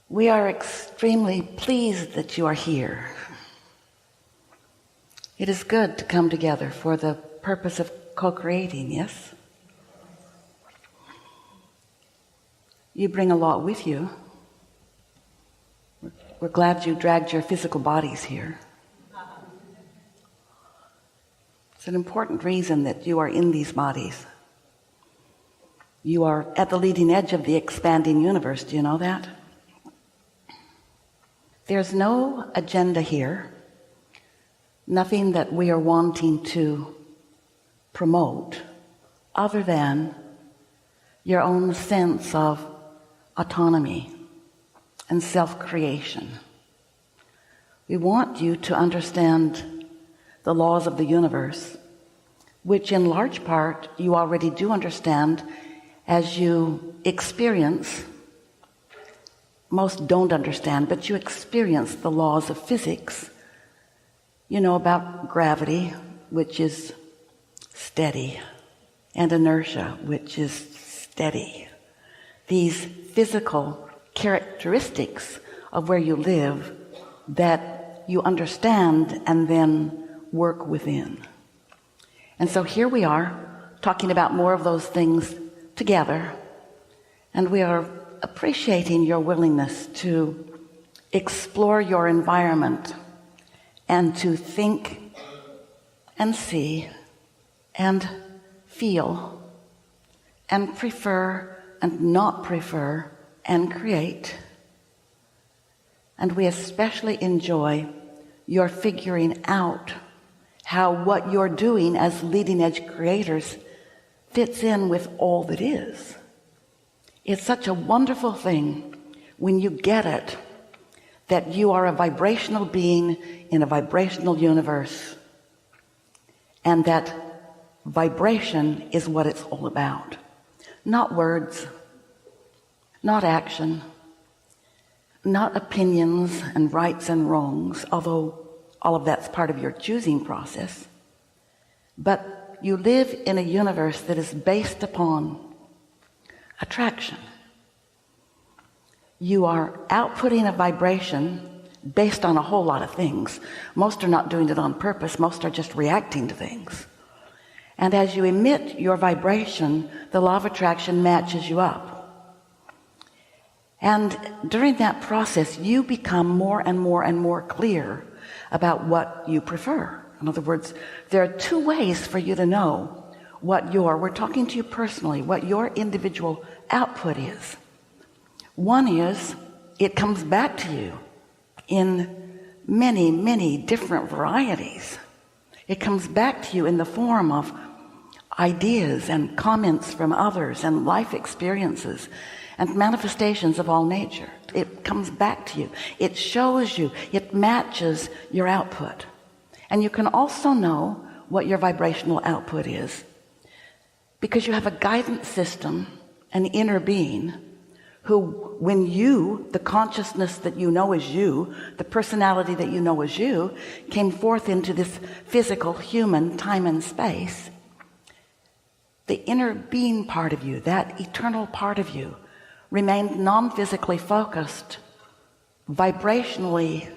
We are extremely pleased that you are here. It is good to come together for the purpose of co-creating, yes? You bring a lot with you. We're glad you dragged your physical bodies here. It's an important reason that you are in these bodies. You are at the leading edge of the expanding universe. Do you know that? There's no agenda here, nothing that we are wanting to promote other than your own sense of autonomy and self-creation. We want you to understand the laws of the universe, which in large part you already do understand as you experience. Most don't understand, but you experience the laws of physics. You know about gravity, which is steady, and inertia, which is steady. These physical characteristics of where you live that you understand and then work within. And so here we are talking about more of those things together, and we are appreciating your willingness to explore your environment and to think and see and feel and prefer and not prefer and create. And we especially enjoy your figuring out how what you're doing as leading edge creators fits in with all that is. It's such a wonderful thing when you get it, that you are a vibrational being in a vibrational universe, and that vibration is what it's all about. Not words, not action, not opinions and rights and wrongs, although all of that's part of your choosing process. But you live in a universe that is based upon attraction. You are outputting a vibration based on a whole lot of things. Most are not doing it on purpose. Most are just reacting to things. And as you emit your vibration, the law of attraction matches you up. And during that process, you become more and more and more clear about what you prefer. In other words, there are two ways for you to know what we're talking to you personally, what your individual output is. One is, it comes back to you in many, many different varieties. It comes back to you in the form of ideas and comments from others and life experiences and manifestations of all nature. It comes back to you. It shows you. It matches your output. And you can also know what your vibrational output is because you have a guidance system, an inner being, who, when you, the consciousness that you know is you, the personality that you know is you, came forth into this physical, human time and space, the inner being part of you, that eternal part of you, remained non-physically focused, vibrationally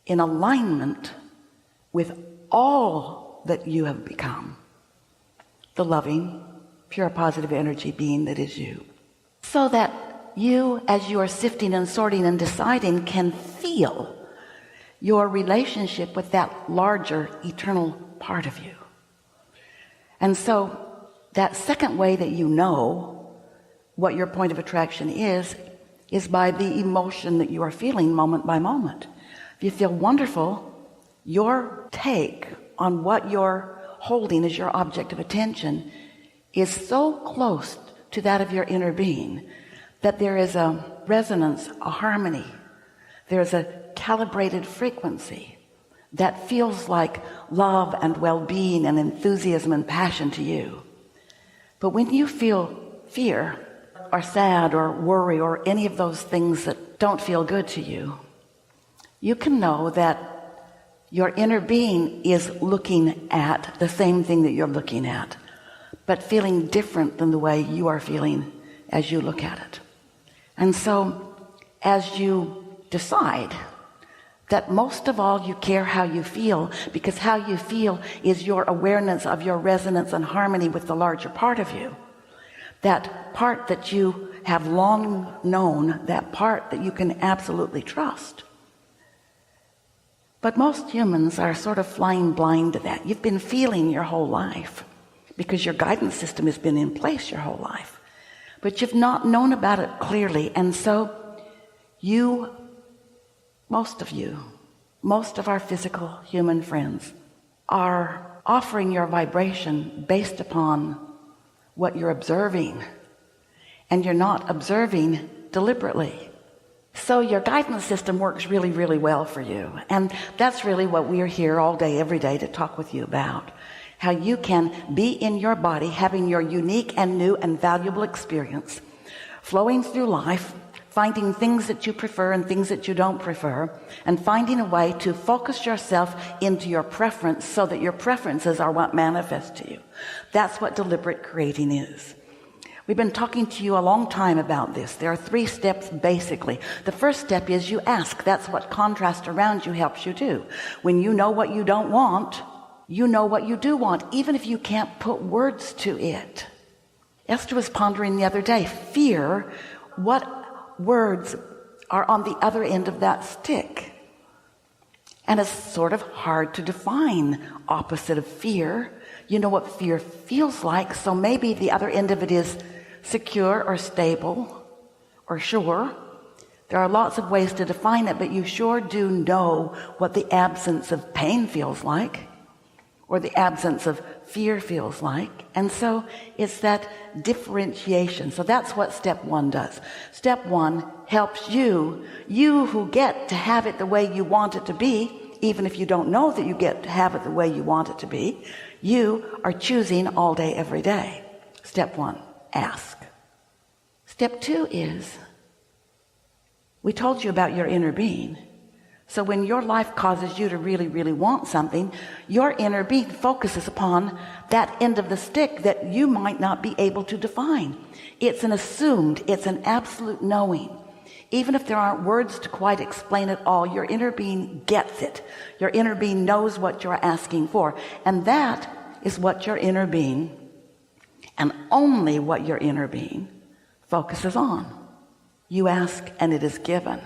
in alignment with all that you have become, the loving, pure, positive energy being that is you. So that you, as you are sifting and sorting and deciding, can feel your relationship with that larger eternal part of you. And so that second way that you know what your point of attraction is by the emotion that you are feeling moment by moment. If you feel wonderful, your take on what you're holding as your object of attention is so close to that of your inner being that there is a resonance, a harmony. There's a calibrated frequency that feels like love and well-being and enthusiasm and passion to you. But when you feel fear or sad or worry or any of those things that don't feel good to you, you can know that your inner being is looking at the same thing that you're looking at, but feeling different than the way you are feeling as you look at it. And so as you decide that most of all you care how you feel, because how you feel is your awareness of your resonance and harmony with the larger part of you, that part that you have long known, that part that you can absolutely trust. But most humans are sort of flying blind to that. You've been feeling your whole life because your guidance system has been in place your whole life, but you've not known about it clearly. And so most of our physical human friends are offering your vibration based upon what you're observing, and you're not observing deliberately. So your guidance system works really, really well for you. And that's really what we're here all day, every day to talk with you about. How you can be in your body, having your unique and new and valuable experience, flowing through life, finding things that you prefer and things that you don't prefer, and finding a way to focus yourself into your preference so that your preferences are what manifest to you. That's what deliberate creating is. We've been talking to you a long time about this. There are 3 steps basically. The first step is you ask. That's what contrast around you helps you do. When you know what you don't want, you know what you do want, even if you can't put words to it. Esther was pondering the other day, fear, what words are on the other end of that stick? And it's sort of hard to define opposite of fear. You know what fear feels like, so maybe the other end of it is secure or stable or sure. There are lots of ways to define it, but you sure do know what the absence of pain feels like, or the absence of fear feels like. And so it's that differentiation. So that's what step 1 does. Step 1 helps you who get to have it the way you want it to be, even if you don't know that you get to have it the way you want it to be. You are choosing all day, every day. Step 1, ask. Step 2 is, we told you about your inner being. So when your life causes you to really, really want something, your inner being focuses upon that end of the stick that you might not be able to define. It's an assumed, it's an absolute knowing. Even if there aren't words to quite explain it all, your inner being gets it. Your inner being knows what you're asking for. And that is what your inner being, and only what your inner being, focuses on. You ask and it is given.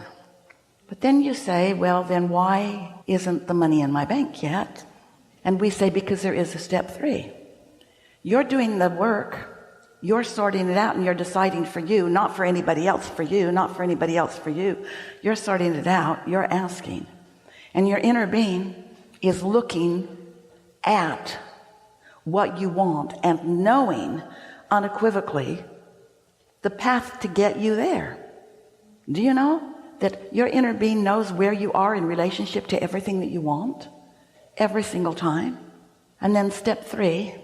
But then you say, well, then why isn't the money in my bank yet? And we say, because there is a step 3. You're doing the work. You're sorting it out, and you're deciding for you, not for anybody else, for you, not for anybody else, for you. You're sorting it out. You're asking. And your inner being is looking at what you want and knowing unequivocally the path to get you there. Do you know that your inner being knows where you are in relationship to everything that you want every single time? And then step 3,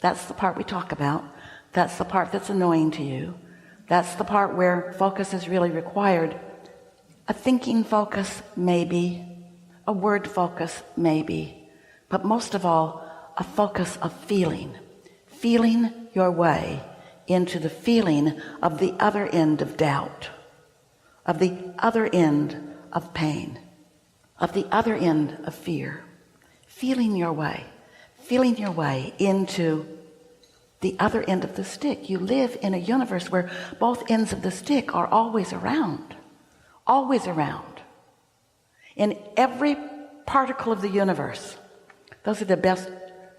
that's the part we talk about. That's the part that's annoying to you. That's the part where focus is really required. A thinking focus, maybe. A word focus, maybe. But most of all, a focus of feeling. Feeling your way into the feeling of the other end of doubt, of the other end of pain, of the other end of fear. Feeling your way into the other end of the stick. You live in a universe where both ends of the stick are always around. Always around. In every particle of the universe. Those are the best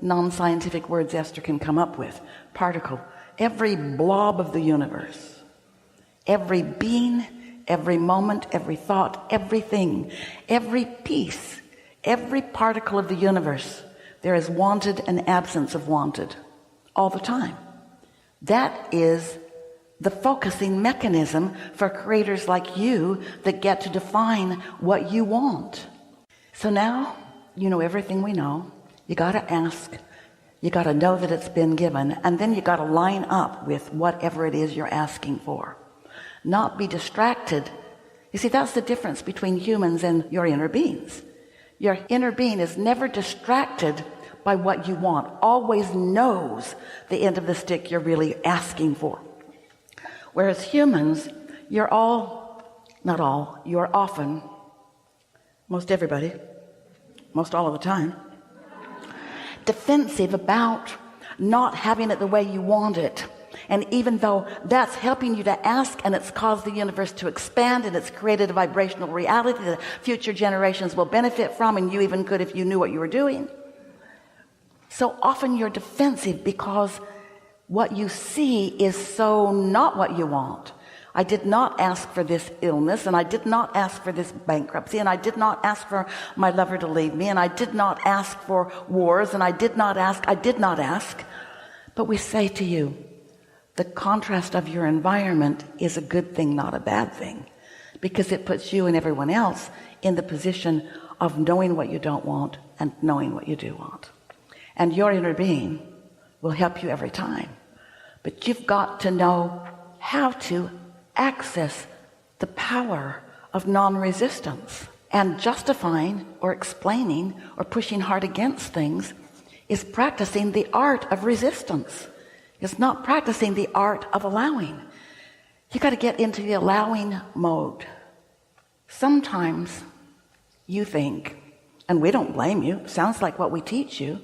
non-scientific words Esther can come up with. Particle. Every blob of the universe. Every being, every moment, every thought, everything, every piece, every particle of the universe. There is wanted and absence of wanted. All the time. That is the focusing mechanism for creators like you that get to define what you want. So now you know everything we know. You got to ask. You got to know that it's been given. And then you got to line up with whatever it is you're asking for. Not be distracted. You see, that's the difference between humans and your inner beings. Your inner being is never distracted by what you want, always knows the end of the stick you're really asking for. Whereas humans, you're often, most everybody, most all of the time, defensive about not having it the way you want it. And even though that's helping you to ask, and it's caused the universe to expand, and it's created a vibrational reality that future generations will benefit from, and you even could if you knew what you were doing. So often you're defensive because what you see is so not what you want. I did not ask for this illness, and I did not ask for this bankruptcy, and I did not ask for my lover to leave me, and I did not ask for wars, and I did not ask. But we say to you, the contrast of your environment is a good thing, not a bad thing, because it puts you and everyone else in the position of knowing what you don't want and knowing what you do want. And your inner being will help you every time. But you've got to know how to access the power of non-resistance. And justifying or explaining or pushing hard against things is practicing the art of resistance. It's not practicing the art of allowing. You got to get into the allowing mode. Sometimes you think, and we don't blame you, it sounds like what we teach you,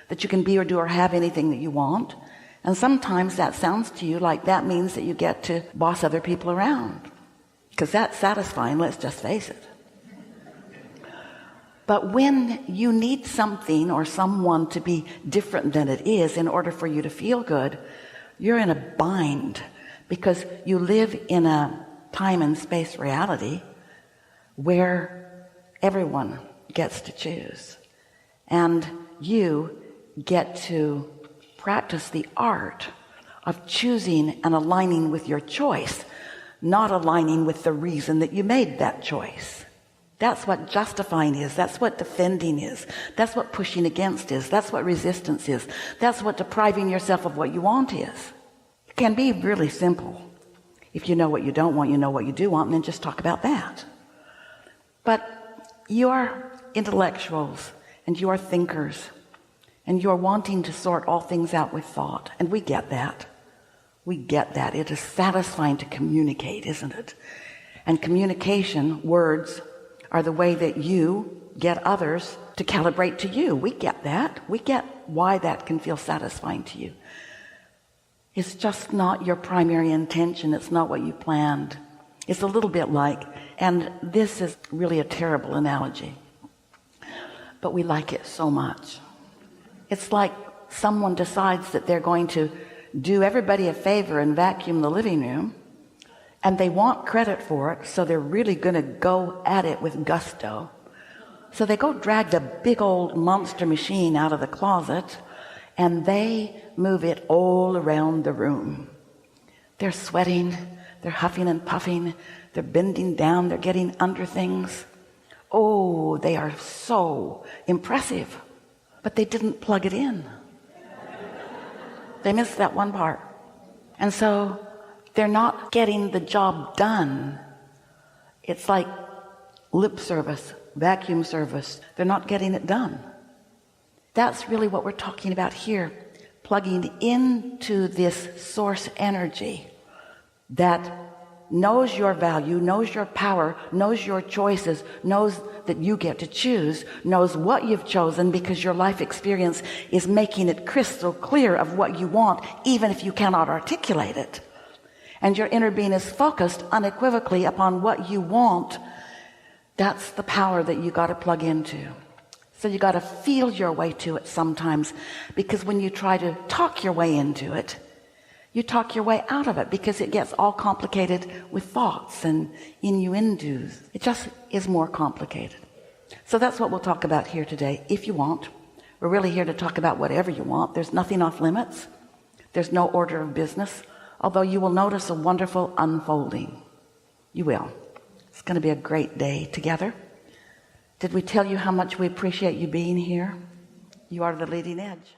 that you can be or do or have anything that you want. And sometimes that sounds to you like that means that you get to boss other people around, because that's satisfying, let's just face it. But when you need something or someone to be different than it is in order for you to feel good, you're in a bind, because you live in a time and space reality where everyone gets to choose, and you get to practice the art of choosing and aligning with your choice, not aligning with the reason that you made that choice. That's what justifying is. That's what defending is. That's what pushing against is. That's what resistance is. That's what depriving yourself of what you want is. It can be really simple. If you know what you don't want, you know what you do want, and then just talk about that. But you are intellectuals, and you are thinkers, and you are wanting to sort all things out with thought. And we get that. We get that. It is satisfying to communicate, isn't it? And communication, words, are the way that you get others to calibrate to you. We get that. We get why that can feel satisfying to you. It's just not your primary intention. It's not what you planned. It's a little bit like, and this is really a terrible analogy, but we like it so much. It's like someone decides that they're going to do everybody a favor and vacuum the living room, and they want credit for it, so they're really going to go at it with gusto. So they go drag the big old monster machine out of the closet, and they move it all around the room. They're sweating, they're huffing and puffing, they're bending down, they're getting under things. Oh, they are so impressive, but they didn't plug it in. They missed that one part. And so they're not getting the job done. It's like lip service, vacuum service. They're not getting it done. That's really what we're talking about here. Plugging into this source energy that knows your value, knows your power, knows your choices, knows that you get to choose, knows what you've chosen, because your life experience is making it crystal clear of what you want, even if you cannot articulate it. And your inner being is focused unequivocally upon what you want. That's the power that you got to plug into. So you got to feel your way to it sometimes, because when you try to talk your way into it, you talk your way out of it, because it gets all complicated with thoughts and innuendos. It just is more complicated. So that's what we'll talk about here today, if you want. We're really here to talk about whatever you want. There's nothing off limits. There's no order of business. Although you will notice a wonderful unfolding. You will. It's going to be a great day together. Did we tell you how much we appreciate you being here? You are the leading edge.